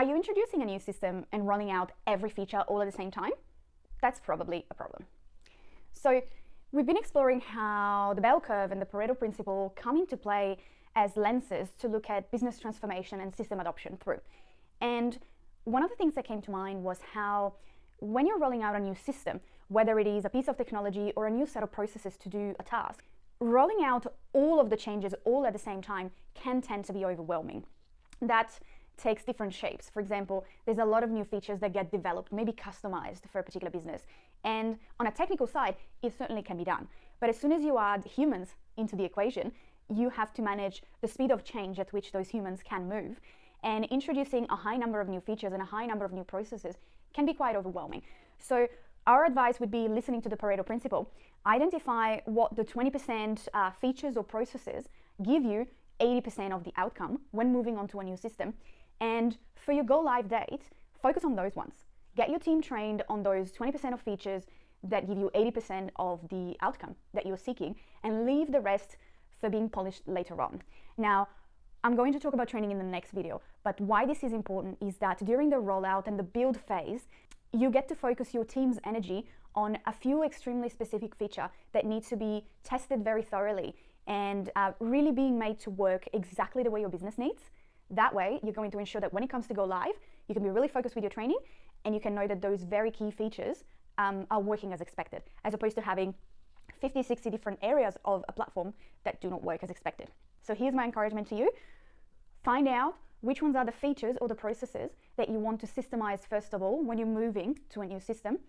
Are you introducing a new system and rolling out every feature all at the same time? That's probably a problem. So we've been exploring how the bell curve and the Pareto principle come into play as lenses to look at business transformation and system adoption through. And one of the things that came to mind was how when you're rolling out a new system, whether it is a piece of technology or a new set of processes to do a task, rolling out all of the changes all at the same time can tend to be overwhelming. That takes different shapes. For example, there's a lot of new features that get developed, maybe customized for a particular business. And on a technical side, it certainly can be done. But as soon as you add humans into the equation, you have to manage the speed of change at which those humans can move. And introducing a high number of new features and a high number of new processes can be quite overwhelming. So our advice would be listening to the Pareto principle. Identify what the 20% features or processes give you 80% of the outcome when moving on to a new system. And for your go live date, focus on those ones. Get your team trained on those 20% of features that give you 80% of the outcome that you're seeking, and leave the rest for being polished later on. Now, I'm going to talk about training in the next video, but why this is important is that during the rollout and the build phase, you get to focus your team's energy on a few extremely specific features that need to be tested very thoroughly and really being made to work exactly the way your business needs. That way, you're going to ensure that when it comes to go live, you can be really focused with your training, and you can know that those very key features are working as expected, as opposed to having 50, 60 different areas of a platform that do not work as expected. So here's my encouragement to you. Find out which ones are the features or the processes that you want to systemize first of all when you're moving to a new system.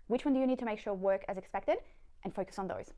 Which one do you need to make sure work as expected, and focus on those.